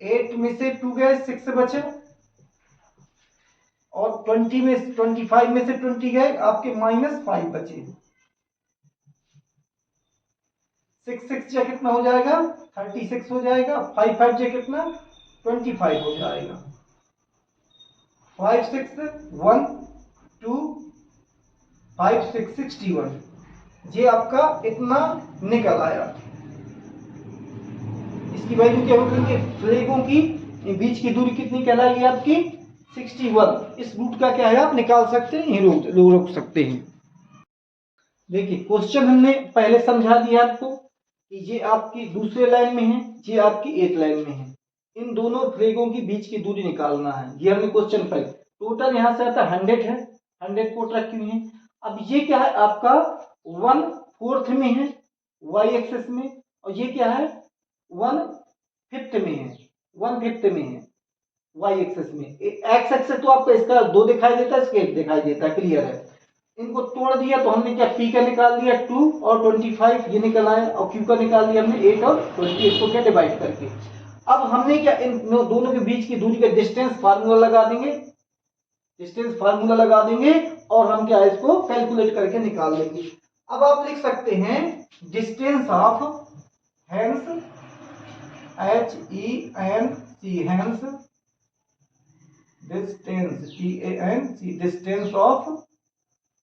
8 में से 2 गए, 6 बचे, और 20 में 25 में से 20 गए, आपके -5 बचे। 6 6 जा कितना हो जाएगा, 36 हो जाएगा। 5 5 जा कितना, 25 हो जाएगा। 5 6 1 2 5 6 61, ये आपका इतना निकल आया। इसकी वैल्यू क्या होगी, फ्लैगों की बीच की दूरी कितनी कहलाएगी आपकी, 61। इस रूट का क्या है आप निकाल सकते हैं, यही रोक सकते हैं। देखिए क्वेश्चन हमने पहले समझा दिया आपको कि ये आपकी दूसरे लाइन में है, ये आपकी एक लाइन में है। इन दोनों फ्लैगों की बीच की दूरी निकालना है, ये हमने क्वेश्चन पर। टोटल यहां से आता है 100 है, 100 पोर्ट रखी हुई है। अब ये क्या है आपका 1/4 में है वाई एक्सेस में, और ये क्या है 1/5 में है, 1/5 में है वाई एक्सेस में। एक्स एक्सेस तो आपका इसका 2 दिखाई देता है, इसका 1 दिखाई देता है, क्लियर है। इनको तोड़ दिया तो हमने क्या पी का निकाल दिया 2 और 25 ये निकल आया, और क्यू का निकाल दिया हमने 8 और 20, इसको क्या डिवाइड करके। अब हमने क्या इन दोनों के बीच की दूरी का डिस्टेंस फार्मूला लगा देंगे, डिस्टेंस फार्मूला लगा देंगे, और हम क्या इसको कैलकुलेट करके निकाल लेंगे। अब आप लिख सकते हैं distance of hence, HENC hence, distance TANC, distance of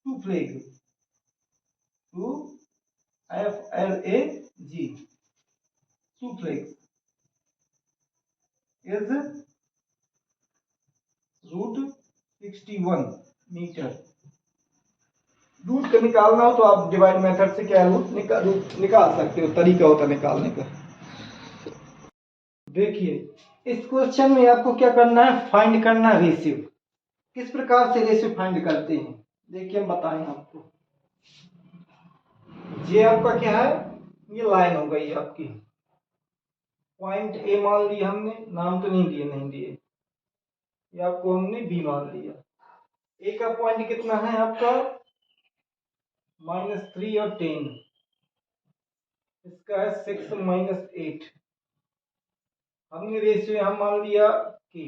to flag, to FLAG, to flags is root 61 metre. Root का निकालना हो तो आप डिवाइड मेथड से क्या रूट निकाल सकते हो, तरीका होता है निकालने का। देखिए इस क्वेश्चन में आपको क्या करना है, फाइंड करना रेशियो। किस प्रकार से रेशियो फाइंड करते हैं, देखिए हम बताएं आपको। ये आपका क्या है, ये लाइन हो गई आपकी, पॉइंट ए मान लिया हमने, नाम तो नहीं दिए, ये आपको हमने बी मान लिया। ए का पॉइंट कितना है आपका -3 और 10, इसका है 6 -8। हमने रेशियो यहां मान लिया के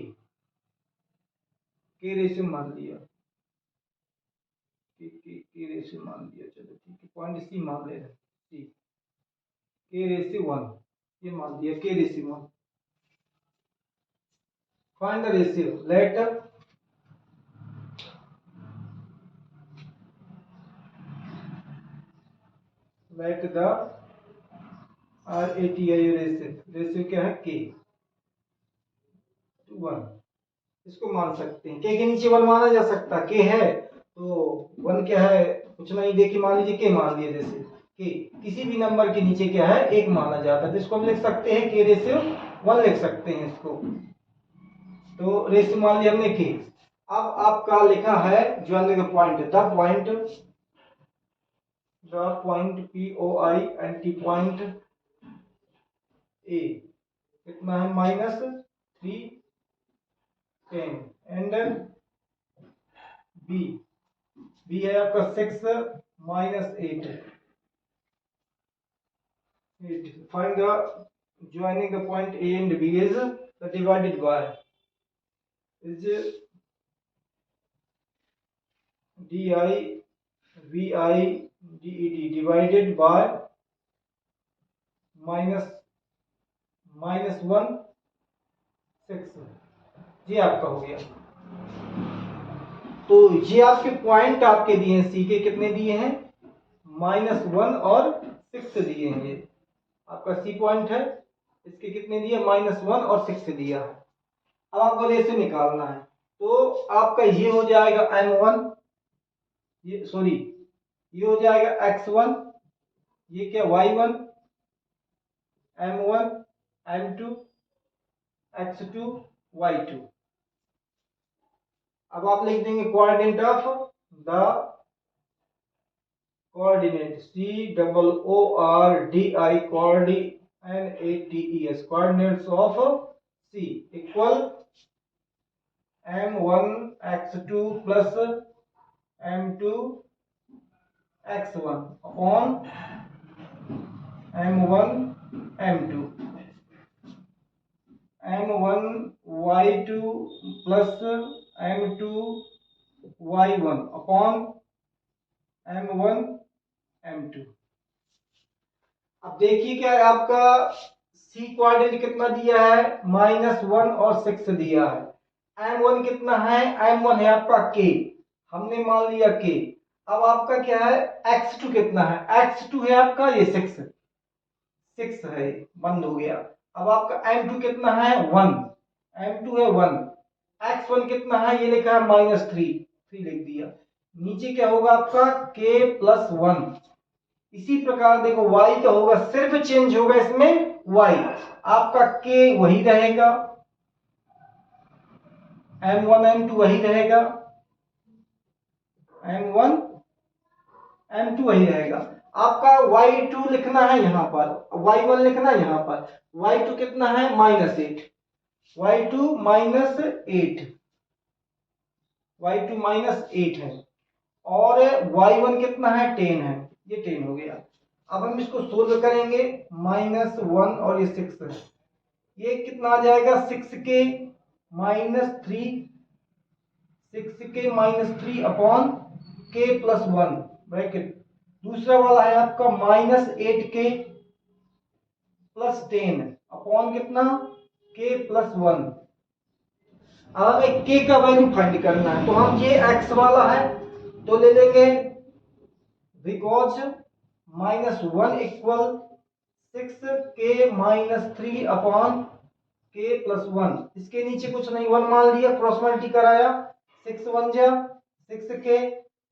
रेशियो मान लिया, के रेशियो मान लिया, चलो ठीक है, पॉइंट सी मान ले रहे सी, के रेशियो 1 ये मान लिया, के ratio 1। Find the ratio, let the RATI ratio क्या है के 1, इसको मान सकते हैं। के नीचे 1 माना जा सकता, के है तो 1 क्या है कुछ नहीं, देखिए मान लीजिए के मान लिया, जैसे के किसी भी नंबर के नीचे क्या है 1 माना जाता है, तो इसको हम लिख सकते हैं के रेशियो 1 लिख सकते हैं इसको। तो रेशियो मान लिया हमने के। अब आपका लिखा है joining the point, the point POINT point A कितना है -3 10, एंड बी है आपका 6 -8। Find the joining the point A and B is the divided by is DIVIDED divided by -1 6, ये आपका हो गया। तो ये आपके पॉइंट आपके दिए हैं, सी के कितने दिए हैं -1 और 6 दिए हैं, ये आपका सी पॉइंट है, इसके कितने दिए -1 और 6 दिया है। अब आपको रेशियो निकालना है, तो आपका ये हो जाएगा M1, ये सॉरी ये हो जाएगा X1, ये क्या Y1, M1 M2 X2 Y2। अब आप लिख देंगे coordinate of the coordinate COORDINATES coordinates of C equal M1 X2 plus M2 X1 upon M1 M2 m1 y2 plus m2 y1 upon m1 m2। अब देखिए क्या है आपका सी क्वाड्रेंट कितना दिया है, -1 और 6 दिया है। m1 कितना है, m1 है आपका k, हमने मान लिया k। अब आपका क्या है x2 कितना है, x2 है आपका ये 6 है, बंद हो गया। अब आपका m2 कितना है 1, m2 है 1, x1 कितना है ये लिखा है -3 लिख दिया। नीचे क्या होगा आपका k प्लस 1। इसी प्रकार देखो y का होगा, सिर्फ चेंज होगा इसमें y, आपका k वही रहेगा, m1 m2 वही रहेगा, m1 m2 वही रहेगा। आपका y2 लिखना है यहां पर, y1 लिखना है यहां पर। y2 कितना है -8, y2 -8, y2 -8 है, और y1 कितना है 10 है, ये 10 हो गया। अब हम इसको सोल्व करेंगे, -1 और ये 6 है, ये कितना आ जाएगा 6k -3 upon k plus 1 bracket. दूसरा वाला है आपका -8k प्लस 10 अपॉन कितना k प्लस 1। अब हमें k का वैल्यू फाइंड करना है, तो हम ये x वाला है तो ले लेंगे, because -1 equal 6k -3 upon k plus 1। इसके नीचे कुछ नहीं, 1 मान लिया, क्रॉस मल्टी कराया, 6 1 जा 6k,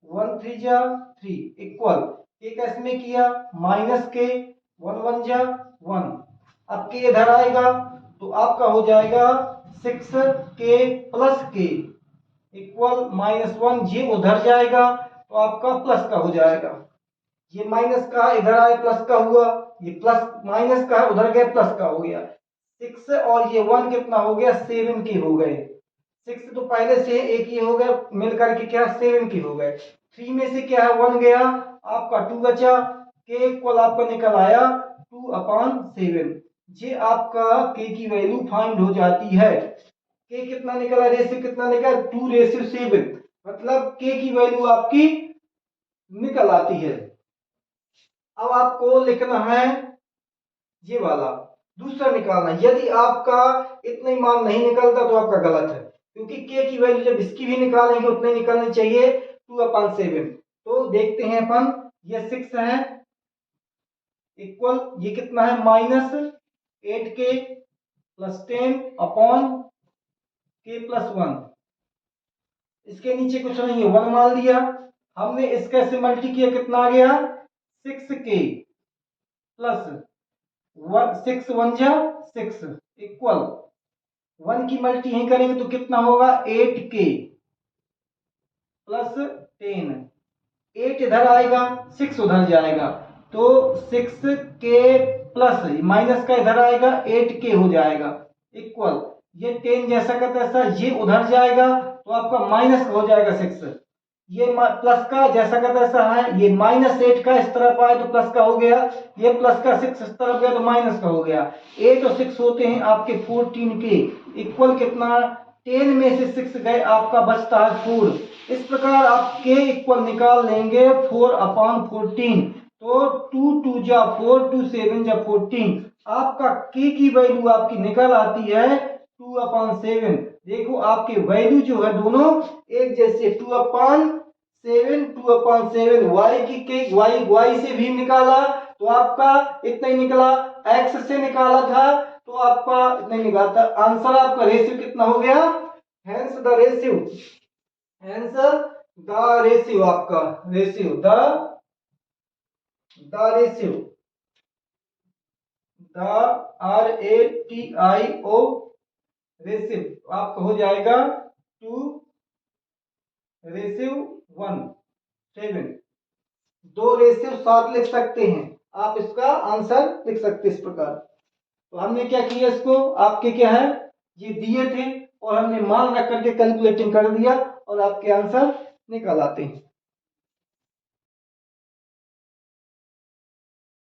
1 3 जा 3 इक्वल k का इसमें किया -k, 1 1 जा 1। अब k इधर आएगा तो आपका हो जाएगा 6k प्लस k इक्वल -1, ये उधर जाएगा तो आपका प्लस का हो जाएगा। ये माइनस का इधर आए प्लस का हुआ, ये प्लस माइनस का उधर गए प्लस का हो गया। 6 और ये 1 कितना हो गया 7 के हो गए। 6 तो पहले से एक ही हो गया, मिलकर के क्या 7 के हो गए। 3 में से क्या है 1 गया, आपका 2 बचा, k इक्वल आपका निकल आया 2/7। ये आपका k की वैल्यू फाइंड हो जाती है। k कितना निकला, रेशियो कितना निकला 2:7, मतलब k की वैल्यू आपकी निकल आती है। अब आपको लिखना है ये वाला दूसरा निकालना। यदि आपका इतना ही मान नहीं निकलता तो आपका गलत है, क्योंकि k की वैल्यू जब इसकी भी निकालेंगे उतने निकलनी चाहिए 2/7। तो देखते हैं अपन, ये 6 है इक्वल ये कितना है -8k plus 10 upon k plus 1। इसके नीचे कुछ नहीं है, 1 मान लिया, हमने इसका से मल्टी किया कितना आ गया 6k प्लस 6 1 जा 6 इक्वल 1 की मल्टी यहीं करेंगे तो कितना होगा 8k प्लस 10। 8 इधर आएगा 6 उधर जाएगा तो 6k प्लस माइनस का इधर आएगा 8k हो जाएगा इक्वल ये 10 जैसा का तैसा ये उधर जाएगा तो आपका माइनस का हो जाएगा 6। ये प्लस का जैसा का तैसा है, ये -8 का इस तरफ आए तो प्लस का हो गया, ये प्लस का 6 इस तरफ गया तो माइनस का हो गया। 8 और 6 होते हैं आपके 14 के इक्वल कितना 10 में से 6 गए आपका बचता है 4। इस प्रकार आप k इक्वल निकाल लेंगे 4/14। तो 2 2 जा 4 2 7 जा 14, आपका k की वैल्यू आपकी निकल आती है 2/7। देखो आपके वैल्यू जो है दोनों एक जैसे 2/7 y की के y से भी निकाला तो आपका इतना ही निकला, x से निकाला था तो आपका इतना ही निकला था। आंसर आपका रेशियो कितना हो गया, हेंस द रेशियो आपका रेशियो RATIO रेशियो आपका हो जाएगा 2:1:7। 2:7 लिख सकते हैं आप, इसका आंसर लिख सकते हैं इस प्रकार। तो हमने क्या किया, इसको आपके क्या है ये दिए थे और हमने मान रख करके कैलकुलेटिंग कर दिया और आपके आंसर निकाल आते हैं।